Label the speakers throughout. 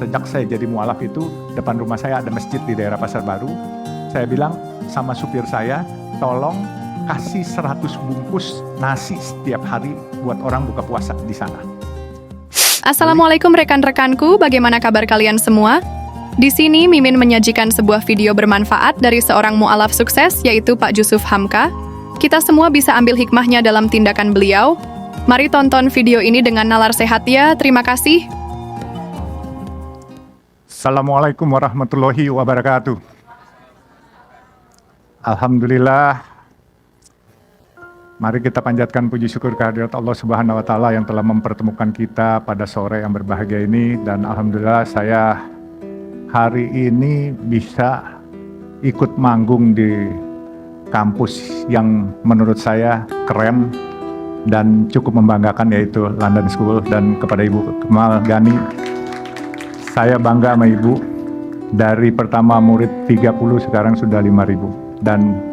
Speaker 1: sejak saya jadi mualaf itu, depan rumah saya ada masjid di daerah Pasar Baru. Saya bilang sama supir saya, tolong kasih 100 bungkus nasi setiap hari buat orang buka puasa di sana.
Speaker 2: Assalamualaikum rekan-rekanku, bagaimana kabar kalian semua? Di sini Mimin menyajikan sebuah video bermanfaat dari seorang mualaf sukses, yaitu Pak Jusuf Hamka. Kita semua bisa ambil hikmahnya dalam tindakan beliau. Mari tonton video ini dengan nalar sehat ya, terima kasih.
Speaker 1: Assalamualaikum warahmatullahi wabarakatuh. Alhamdulillah. Mari kita panjatkan puji syukur kehadirat Allah Subhanahu wa Ta'ala yang telah mempertemukan kita pada sore yang berbahagia ini. Dan alhamdulillah saya hari ini bisa ikut manggung di kampus yang menurut saya keren dan cukup membanggakan, yaitu London School. Dan kepada Ibu Kemal Gani, saya bangga sama Ibu. Dari pertama murid 30 sekarang sudah 5.000. Dan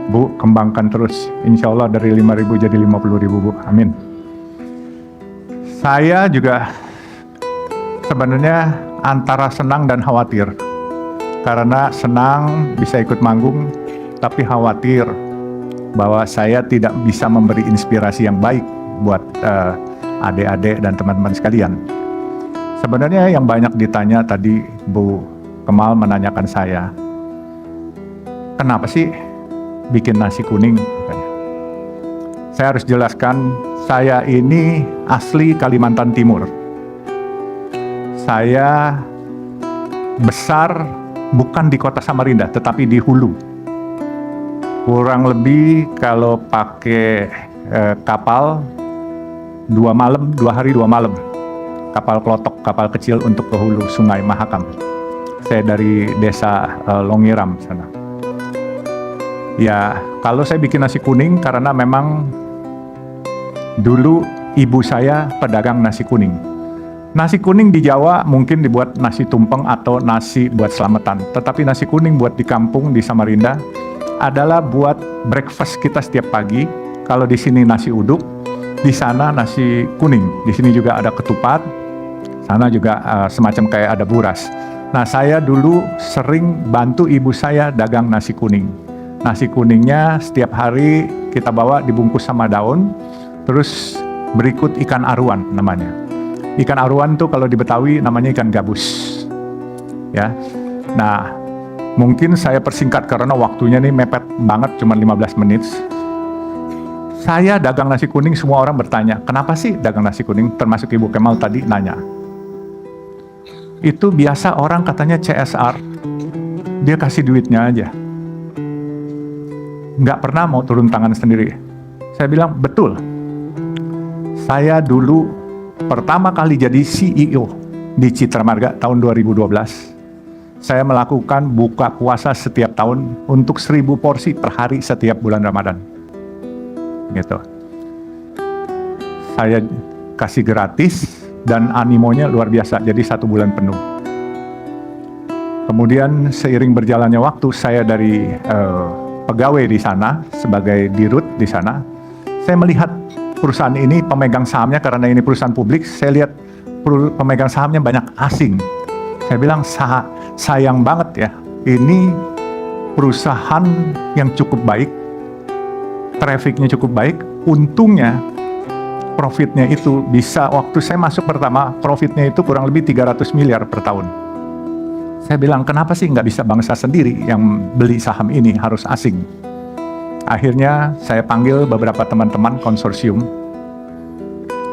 Speaker 1: Bu, kembangkan terus. Insya Allah dari 5.000 jadi 50.000, Bu. Amin. Saya juga sebenarnya antara senang dan khawatir. Karena senang bisa ikut manggung, tapi khawatir bahwa saya tidak bisa memberi inspirasi yang baik buat adik-adik dan teman-teman sekalian. Sebenarnya yang banyak ditanya tadi, Bu Kemal menanyakan saya, kenapa sih bikin nasi kuning? Saya harus jelaskan, saya ini asli Kalimantan Timur. Saya besar bukan di kota Samarinda, tetapi di hulu. Kurang lebih kalau pakai kapal 2 hari 2 malam. Kapal klotok, kapal kecil untuk ke hulu Sungai Mahakam. Saya dari desa Longiram sana. Ya, kalau saya bikin nasi kuning karena memang dulu ibu saya pedagang nasi kuning. Nasi kuning di Jawa mungkin dibuat nasi tumpeng atau nasi buat selamatan. Tetapi nasi kuning buat di kampung di Samarinda adalah buat breakfast kita setiap pagi. Kalau di sini nasi uduk, di sana nasi kuning. Di sini juga ada ketupat, sana juga semacam kayak ada buras. Nah, saya dulu sering bantu ibu saya dagang nasi kuning. Nasi kuningnya setiap hari kita bawa dibungkus sama daun, terus berikut ikan aruan namanya. Ikan aruan tuh kalau di Betawi namanya ikan gabus. Ya. Nah, mungkin saya persingkat karena waktunya nih mepet banget, cuma 15 menit. Saya dagang nasi kuning, semua orang bertanya, kenapa sih dagang nasi kuning? Termasuk Ibu Kemal tadi nanya. Itu biasa orang katanya CSR, dia kasih duitnya aja. Nggak pernah mau turun tangan sendiri. Saya bilang, betul. Saya dulu pertama kali jadi CEO di Citra Marga tahun 2012. Saya melakukan buka puasa setiap tahun untuk 1.000 porsi per hari setiap bulan Ramadan. Gitu. Saya kasih gratis dan animonya luar biasa, jadi 1 bulan penuh. Kemudian seiring berjalannya waktu, saya dari pegawai di sana, sebagai dirut di sana, saya melihat perusahaan ini pemegang sahamnya, karena ini perusahaan publik, saya lihat pemegang sahamnya banyak asing. Saya bilang, sayang banget ya, ini perusahaan yang cukup baik, trafficnya cukup baik, untungnya profitnya itu bisa, waktu saya masuk pertama, profitnya itu kurang lebih 300 miliar per tahun. Saya bilang, kenapa sih nggak bisa bangsa sendiri yang beli saham ini, harus asing? Akhirnya saya panggil beberapa teman-teman konsorsium.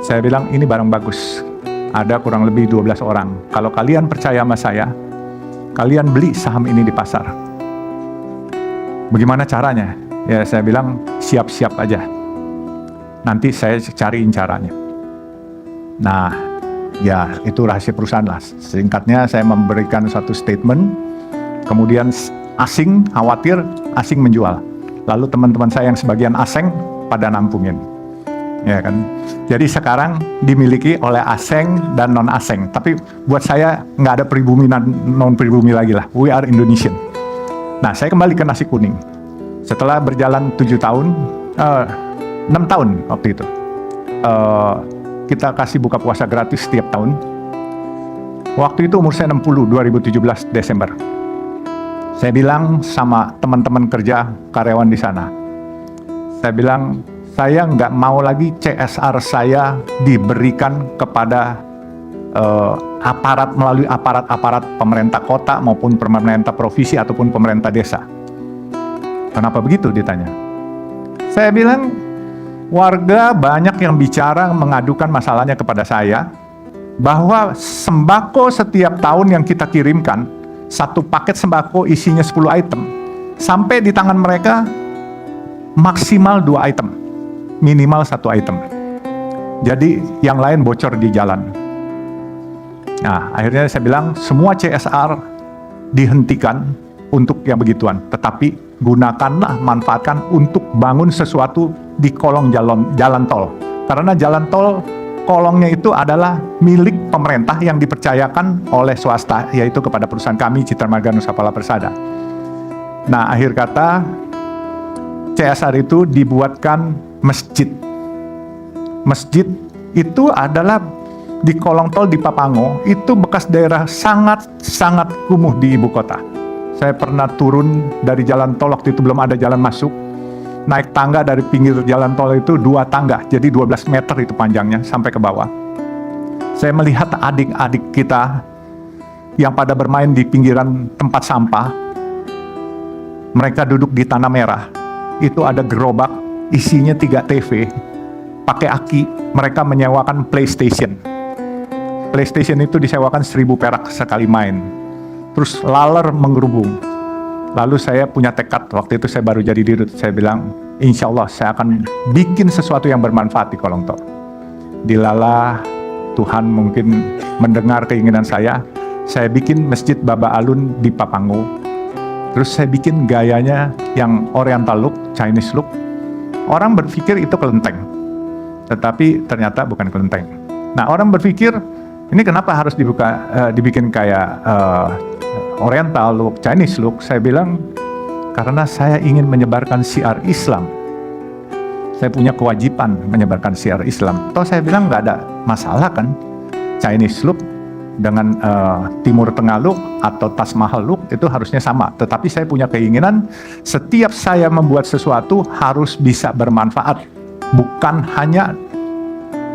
Speaker 1: Saya bilang, ini barang bagus. Ada kurang lebih 12 orang. Kalau kalian percaya sama saya, kalian beli saham ini di pasar. Bagaimana caranya? Ya, saya bilang, siap-siap aja. Nanti saya cariin caranya. Nah, ya itu rahasia perusahaan lah. Singkatnya saya memberikan suatu statement, kemudian asing khawatir, asing menjual. Lalu teman-teman saya yang sebagian asing pada nampungin. Ya kan. Jadi sekarang dimiliki oleh asing dan non asing. Tapi buat saya nggak ada pribumi dan non pribumi lagi lah. We are Indonesian. Nah, saya kembali ke nasi kuning. Setelah berjalan 7 tahun, 6 tahun waktu itu, kita kasih buka puasa gratis setiap tahun. Waktu itu umur saya 60, 2017 Desember. Saya bilang sama teman-teman kerja karyawan di sana, saya bilang, saya nggak mau lagi CSR saya diberikan kepada aparat melalui aparat-aparat pemerintah kota maupun pemerintah provinsi ataupun pemerintah desa. Kenapa begitu ditanya? Saya bilang, warga banyak yang bicara mengadukan masalahnya kepada saya, bahwa sembako setiap tahun yang kita kirimkan, satu paket sembako isinya 10 item, sampai di tangan mereka maksimal 2 item, minimal 1 item. Jadi yang lain bocor di jalan. Nah, akhirnya saya bilang semua CSR dihentikan untuk yang begituan, tetapi gunakanlah, manfaatkan untuk bangun sesuatu di kolong jalan tol. Karena jalan tol kolongnya itu adalah milik pemerintah yang dipercayakan oleh swasta, yaitu kepada perusahaan kami, Citra Marga Nusapala Persada. Nah, akhir kata, CSR itu dibuatkan masjid. Masjid itu adalah di kolong tol di Papango, itu bekas daerah sangat kumuh di ibu kota. Saya pernah turun dari jalan tol, waktu itu belum ada jalan masuk, naik tangga dari pinggir jalan tol itu 2 tangga, jadi 12 meter itu panjangnya sampai ke bawah. Saya melihat adik-adik kita yang pada bermain di pinggiran tempat sampah. Mereka duduk di tanah merah. Itu ada gerobak isinya 3 TV, pakai aki. Mereka menyewakan PlayStation. PlayStation itu disewakan 1.000 perak sekali main. Terus laler menggerubung. Lalu saya punya tekad, waktu itu saya baru jadi dirut, saya bilang, insya Allah saya akan bikin sesuatu yang bermanfaat di kolong tol. Dilalah Tuhan mungkin mendengar keinginan saya bikin masjid Baba Alun di Papango. Terus saya bikin gayanya yang Oriental look, Chinese look. Orang berpikir itu kelenteng, tetapi ternyata bukan kelenteng. Nah, orang berpikir, ini kenapa harus dibikin kayak Oriental look, Chinese look? Saya bilang, karena saya ingin menyebarkan syiar Islam. Saya punya kewajiban menyebarkan syiar Islam. Toh saya bilang nggak ada masalah kan, Chinese look dengan Timur Tengah look atau Taj Mahal look itu harusnya sama. Tetapi saya punya keinginan, setiap saya membuat sesuatu harus bisa bermanfaat. Bukan hanya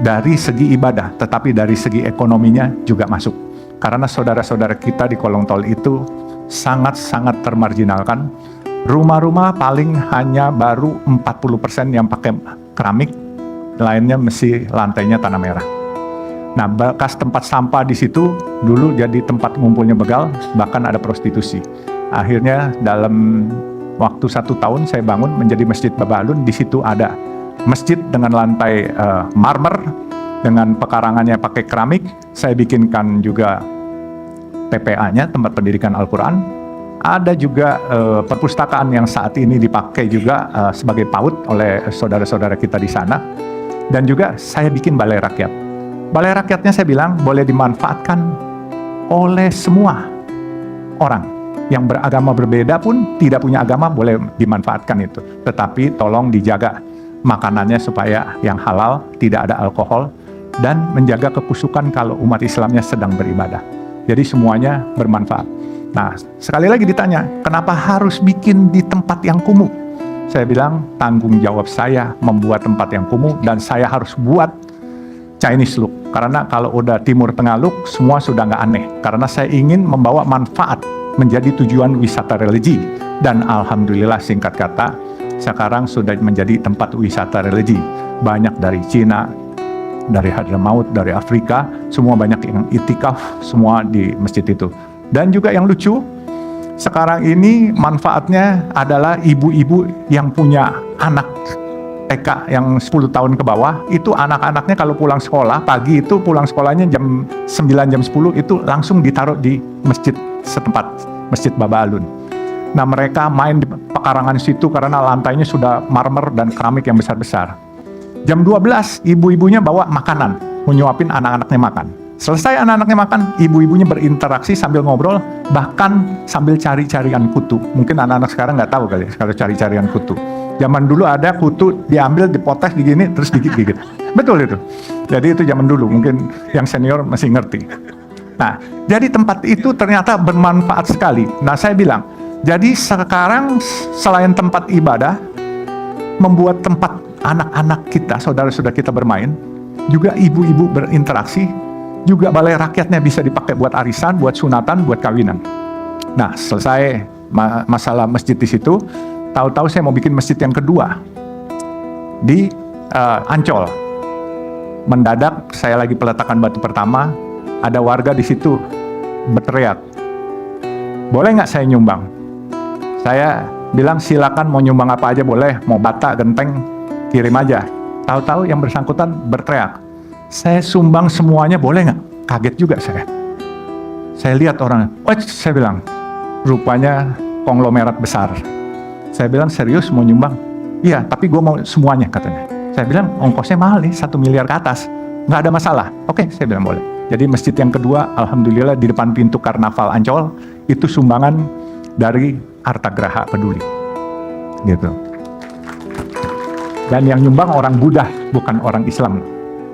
Speaker 1: dari segi ibadah, tetapi dari segi ekonominya juga masuk. Karena saudara-saudara kita di kolong tol itu sangat termarginalkan. Rumah-rumah paling hanya baru 40% yang pakai keramik, lainnya mesti lantainya tanah merah. Nah, bekas tempat sampah di situ dulu jadi tempat ngumpulnya begal, bahkan ada prostitusi. Akhirnya dalam waktu 1 tahun saya bangun menjadi Masjid Baba Alun. Di situ ada masjid dengan lantai marmer, dengan pekarangannya pakai keramik. Saya bikinkan juga TPA-nya, tempat pendidikan Al-Quran. Ada juga perpustakaan yang saat ini dipakai juga sebagai PAUD oleh saudara-saudara kita di sana. Dan juga saya bikin balai rakyat. Balai rakyatnya saya bilang boleh dimanfaatkan oleh semua orang. Yang beragama berbeda pun, tidak punya agama, boleh dimanfaatkan itu. Tetapi tolong dijaga makanannya supaya yang halal, tidak ada alkohol, dan menjaga kekusukan kalau umat Islamnya sedang beribadah. Jadi semuanya bermanfaat. Nah, sekali lagi ditanya, kenapa harus bikin di tempat yang kumuh? Saya bilang, tanggung jawab saya membuat tempat yang kumuh, dan saya harus buat Chinese look. Karena kalau udah Timur Tengah look, semua sudah nggak aneh. Karena saya ingin membawa manfaat menjadi tujuan wisata religi. Dan alhamdulillah, singkat kata, sekarang sudah menjadi tempat wisata religi. Banyak dari Cina, dari Hadramaut, dari Afrika, semua banyak yang itikaf, semua di masjid itu. Dan juga yang lucu, sekarang ini manfaatnya adalah ibu-ibu yang punya anak TK yang 10 tahun ke bawah, itu anak-anaknya kalau pulang sekolah, pagi itu pulang sekolahnya jam 9, jam 10, itu langsung ditaruh di masjid setempat, Masjid Baba Alun. Nah, mereka main di pekarangan situ karena lantainya sudah marmer dan keramik yang besar-besar. Jam 12, ibu-ibunya bawa makanan, menyuapin anak-anaknya makan. Selesai anak-anaknya makan, ibu-ibunya berinteraksi sambil ngobrol, bahkan sambil cari-carian kutu. Mungkin anak-anak sekarang nggak tahu kali kalau cari-carian kutu. Zaman dulu ada kutu diambil, dipotes, digini, terus digigit-gigit. Betul itu. Jadi itu zaman dulu, mungkin yang senior masih ngerti. Nah, jadi tempat itu ternyata bermanfaat sekali. Nah, saya bilang, jadi sekarang selain tempat ibadah, membuat tempat anak-anak kita, saudara-saudara kita bermain, juga ibu-ibu berinteraksi, juga balai rakyatnya bisa dipakai buat arisan, buat sunatan, buat kawinan. Nah, selesai masalah masjid di situ, tahu-tahu saya mau bikin masjid yang kedua di Ancol. Mendadak saya lagi peletakan batu pertama, ada warga di situ berteriak, boleh nggak saya nyumbang? Saya bilang silakan, mau nyumbang apa aja boleh, mau bata, genteng, kirim aja. Tahu-tahu yang bersangkutan berteriak, saya sumbang semuanya boleh nggak? Kaget juga saya. Saya lihat orangnya, saya bilang, rupanya konglomerat besar. Saya bilang, serius mau nyumbang? Iya, tapi gue mau semuanya katanya. Saya bilang, ongkosnya mahal nih, 1 miliar ke atas. Nggak ada masalah. Oke, saya bilang boleh. Jadi masjid yang kedua, alhamdulillah di depan pintu Karnaval Ancol, itu sumbangan dari Artagraha Peduli. Gitu. Dan yang nyumbang orang Buddha, bukan orang Islam.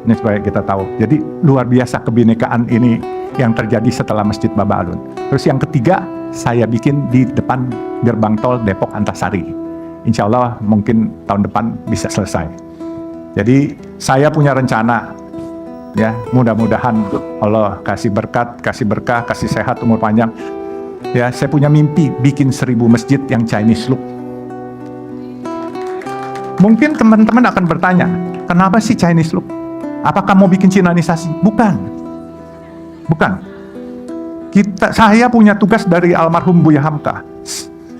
Speaker 1: Ini supaya kita tahu. Jadi luar biasa kebinekaan ini yang terjadi setelah Masjid Baba Alun. Terus yang ketiga, saya bikin di depan gerbang tol Depok Antasari. Insya Allah mungkin tahun depan bisa selesai. Jadi saya punya rencana, ya mudah-mudahan Allah kasih berkat, kasih berkah, kasih sehat, umur panjang. Ya, saya punya mimpi bikin 1000 masjid yang Chinese look. Mungkin teman-teman akan bertanya, kenapa sih Chinese look? Apakah mau bikin Cinaisasi? Bukan. Saya punya tugas dari almarhum Buya Hamka.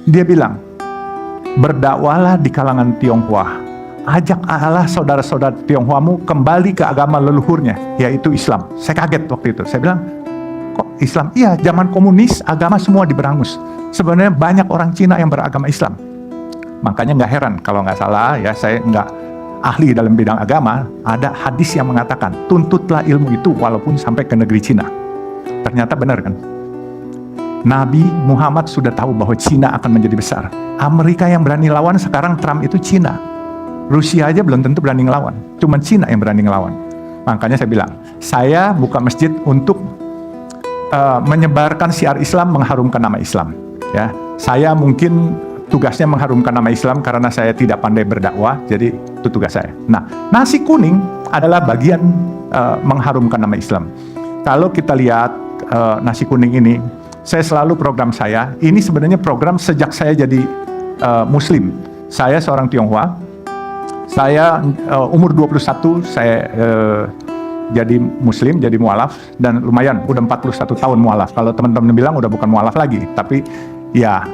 Speaker 1: Dia bilang, berdakwalah di kalangan Tionghoa. Ajak Allah saudara-saudara Tionghoamu kembali ke agama leluhurnya, yaitu Islam. Saya kaget waktu itu. Saya bilang, kok Islam? Iya, zaman komunis agama semua diberangus. Sebenarnya banyak orang Cina yang beragama Islam. Makanya nggak heran kalau nggak salah, ya saya nggak ahli dalam bidang agama, ada hadis yang mengatakan, tuntutlah ilmu itu walaupun sampai ke negeri Cina. Ternyata benar kan? Nabi Muhammad sudah tahu bahwa Cina akan menjadi besar. Amerika yang berani lawan sekarang Trump itu Cina. Rusia aja belum tentu berani ngelawan. Cuma Cina yang berani ngelawan. Makanya saya bilang, saya buka masjid untuk menyebarkan syiar Islam, mengharumkan nama Islam. Ya, saya mungkin tugasnya mengharumkan nama Islam karena saya tidak pandai berdakwah, jadi itu tugas saya. Nah, nasi kuning adalah bagian mengharumkan nama Islam. Kalau kita lihat nasi kuning ini, saya selalu program saya, ini sebenarnya program sejak saya jadi Muslim. Saya seorang Tionghoa. Saya umur 21, saya jadi Muslim, jadi mualaf, dan lumayan, udah 41 tahun mualaf. Kalau teman-teman bilang udah bukan mualaf lagi, tapi ya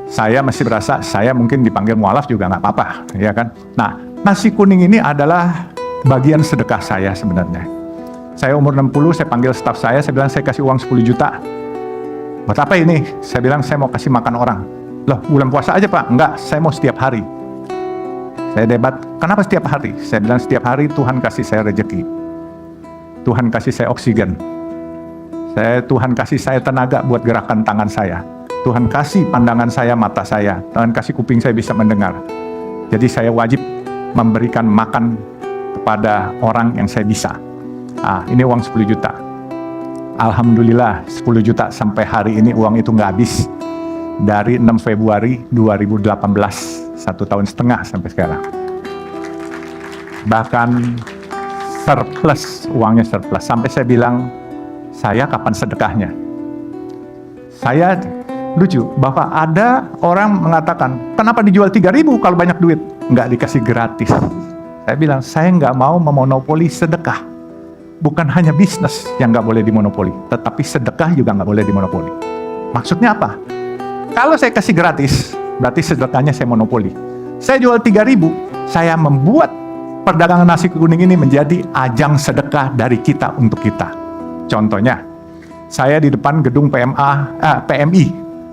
Speaker 1: saya masih berasa saya mungkin dipanggil mualaf juga nggak apa-apa, ya kan? Nah, nasi kuning ini adalah bagian sedekah saya sebenarnya. Saya umur 60, saya panggil staf saya bilang saya kasih uang 10 juta. Buat apa ini? Saya bilang saya mau kasih makan orang. Loh, bulan puasa aja Pak? Enggak, saya mau setiap hari. Saya debat, kenapa setiap hari? Saya bilang setiap hari Tuhan kasih saya rezeki. Tuhan kasih saya oksigen. Tuhan kasih saya tenaga buat gerakan tangan saya. Tuhan kasih pandangan saya, mata saya. Tuhan kasih kuping saya bisa mendengar. Jadi saya wajib memberikan makan kepada orang yang saya bisa. Ini uang 10 juta. Alhamdulillah 10 juta sampai hari ini uang itu nggak habis. Dari 6 Februari 2018, 1,5 tahun sampai sekarang. Bahkan surplus, uangnya surplus. Sampai saya bilang, saya kapan sedekahnya? Saya lucu, bahwa ada orang mengatakan, kenapa dijual 3.000 kalau banyak duit? Nggak dikasih gratis. Saya bilang, saya nggak mau memonopoli sedekah. Bukan hanya bisnis yang nggak boleh dimonopoli, tetapi sedekah juga nggak boleh dimonopoli. Maksudnya apa? Kalau saya kasih gratis, berarti sedekahnya saya monopoli. Saya jual 3.000, saya membuat perdagangan nasi kuning ini menjadi ajang sedekah dari kita untuk kita. Contohnya, saya di depan gedung PMI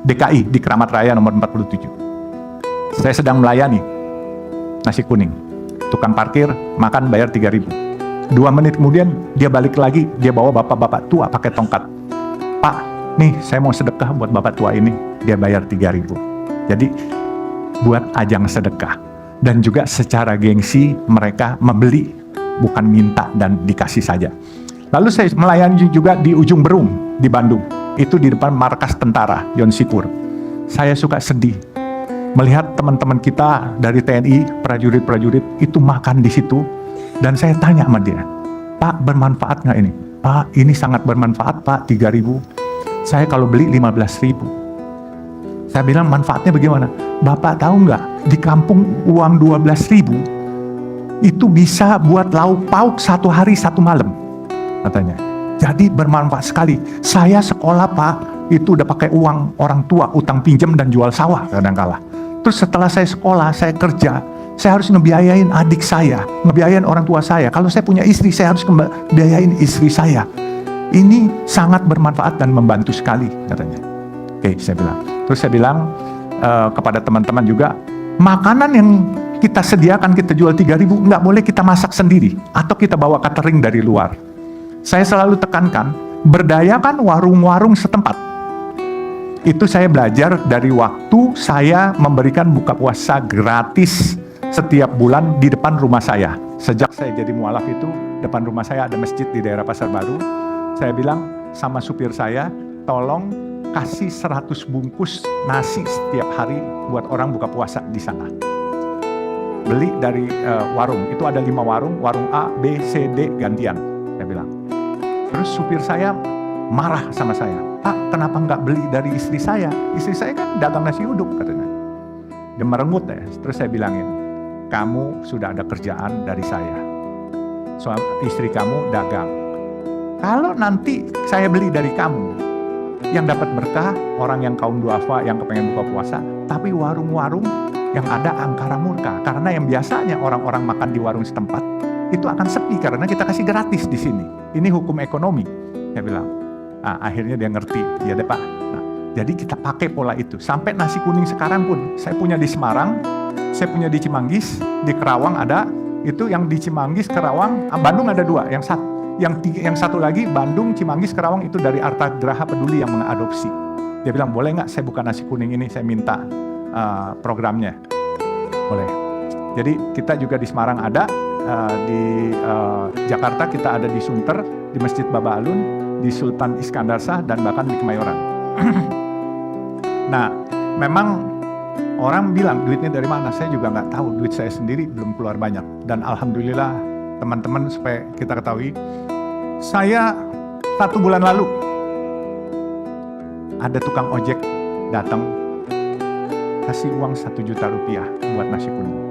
Speaker 1: DKI di Keramat Raya nomor 47. Saya sedang melayani nasi kuning. Tukang parkir, makan bayar 3.000. 2 menit kemudian, dia balik lagi, dia bawa bapak-bapak tua pakai tongkat. Pak, nih saya mau sedekah buat bapak tua ini. Dia bayar 3.000. Jadi buat ajang sedekah. Dan juga secara gengsi mereka membeli, bukan minta dan dikasih saja. Lalu saya melayani juga di Ujung Berung. di Bandung. Itu di depan markas tentara Yon Sipur. Saya suka sedih melihat teman-teman kita dari TNI, prajurit-prajurit itu makan di situ. Dan saya tanya sama dia, Pak, bermanfaat nggak ini? Pak, ini sangat bermanfaat Pak, 3.000. Saya kalau beli 15.000. Saya bilang manfaatnya bagaimana? Bapak tahu nggak, di kampung uang 12.000 itu bisa buat lauk pauk 1 hari 1 malam, katanya. Jadi bermanfaat sekali. Saya sekolah Pak, itu udah pakai uang orang tua, utang pinjam dan jual sawah kadang-kala. Terus setelah saya sekolah, saya kerja, saya harus ngebiayain adik saya, ngebiayain orang tua saya. Kalau saya punya istri, saya harus ngebiayain istri saya. Ini sangat bermanfaat dan membantu sekali, katanya. Oke, saya bilang. Terus saya bilang kepada teman-teman juga, makanan yang kita sediakan, kita jual 3.000, nggak boleh kita masak sendiri, atau kita bawa catering dari luar. Saya selalu tekankan, berdayakan warung-warung setempat. Itu saya belajar dari waktu saya memberikan buka puasa gratis setiap bulan di depan rumah saya. Sejak saya jadi mualaf itu, depan rumah saya ada masjid di daerah Pasar Baru. Saya bilang sama supir saya, tolong kasih 100 bungkus nasi setiap hari buat orang buka puasa di sana. Beli dari warung, itu ada 5 warung, warung A, B, C, D gantian, saya bilang. Terus supir saya marah sama saya, Pak, kenapa nggak beli dari istri saya? Istri saya kan dagang nasi uduk, katanya. Dia merengut ya. Terus saya bilangin, kamu sudah ada kerjaan dari saya. Istri kamu dagang. Kalau nanti saya beli dari kamu, yang dapat berkah orang yang kaum duafa yang kepengen buka puasa, tapi warung-warung yang ada angkara murka. Karena yang biasanya orang-orang makan di warung setempat itu akan sepi karena kita kasih gratis di sini. Ini hukum ekonomi, saya bilang. Nah, akhirnya dia ngerti, ya deh Pak. Nah, jadi kita pakai pola itu. Sampai nasi kuning sekarang pun, saya punya di Semarang, saya punya di Cimanggis, di Kerawang ada. Itu yang di Cimanggis, Kerawang, Bandung ada 2. Yang satu lagi Bandung, Cimanggis, Kerawang itu dari Arta Graha Peduli yang mengadopsi. Dia bilang, boleh nggak saya buka nasi kuning ini, saya minta programnya. Boleh. Jadi kita juga di Semarang ada, di Jakarta kita ada di Sunter, di Masjid Baba Alun, di Sultan Iskandar Shah, dan bahkan di Kemayoran. Nah, memang orang bilang duitnya dari mana, saya juga nggak tahu. Duit saya sendiri belum keluar banyak. Dan alhamdulillah teman-teman, supaya kita ketahui, saya 1 bulan lalu ada tukang ojek datang kasih uang 1 juta rupiah buat nasi kuning.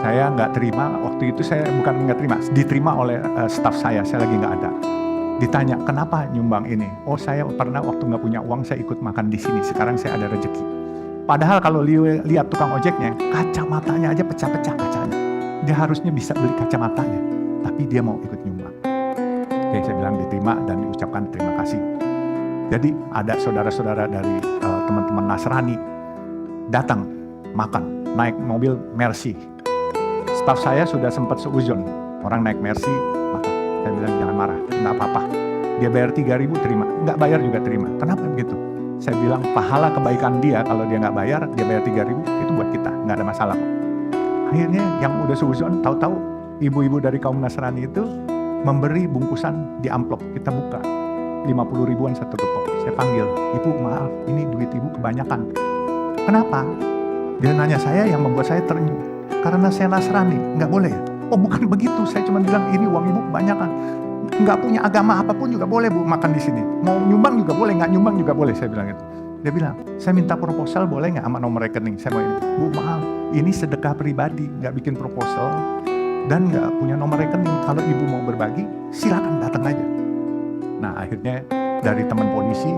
Speaker 1: Saya nggak terima, waktu itu saya bukan nggak terima, diterima oleh staf saya lagi nggak ada. Ditanya, kenapa nyumbang ini? Oh, saya pernah waktu nggak punya uang, saya ikut makan di sini, sekarang saya ada rezeki. Padahal kalau lihat tukang ojeknya, kacamatanya aja pecah-pecah kacanya. Dia harusnya bisa beli kacamatanya, tapi dia mau ikut nyumbang. Oke, saya bilang diterima dan diucapkan terima kasih. Jadi ada saudara-saudara dari teman-teman Nasrani datang makan, naik mobil Mercy. Staf saya sudah sempat seuzon, orang naik Mercy makan. Saya bilang jangan marah, nggak apa-apa. Dia bayar 3.000 terima, nggak bayar juga terima. Kenapa begitu? Saya bilang pahala kebaikan dia, kalau dia nggak bayar, dia bayar 3.000, itu buat kita, nggak ada masalah kok. Akhirnya yang udah seuzon, tahu-tahu ibu-ibu dari kaum Nasrani itu memberi bungkusan di amplop, kita buka. 50 ribuan 1 gepok. Saya panggil, ibu maaf, ini duit ibu kebanyakan. Kenapa? Dia nanya saya, yang membuat saya terenyuh. Karena saya Nasrani, nggak boleh ya? Oh bukan begitu, saya cuma bilang ini uang ibu kebanyakan. Nggak punya agama apapun juga boleh bu makan di sini. Mau nyumbang juga boleh, nggak nyumbang juga boleh, saya bilang itu. Dia bilang, saya minta proposal boleh nggak sama nomor rekening? Saya mau ini. Bu maaf, ini sedekah pribadi, nggak bikin proposal dan nggak punya nomor rekening. Kalau ibu mau berbagi, silakan datang aja. Nah akhirnya dari teman polisi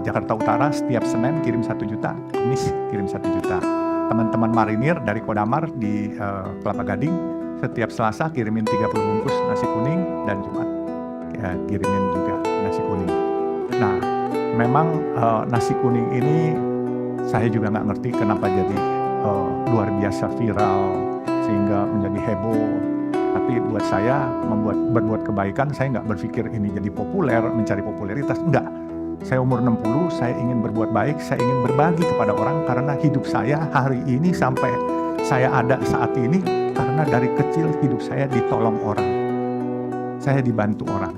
Speaker 1: Jakarta Utara setiap Senin kirim 1 juta, Kamis kirim 1 juta. Teman-teman marinir dari Kodamar di Kelapa Gading setiap Selasa kirimin 30 bungkus nasi kuning, dan Jumat kirimin juga nasi kuning. Nah memang nasi kuning ini saya juga nggak ngerti kenapa jadi luar biasa viral sehingga menjadi heboh. Tapi buat saya berbuat kebaikan, saya nggak berpikir ini jadi populer, mencari popularitas, enggak. Saya umur 60, saya ingin berbuat baik, saya ingin berbagi kepada orang karena hidup saya hari ini sampai saya ada saat ini karena dari kecil hidup saya ditolong orang. Saya dibantu orang.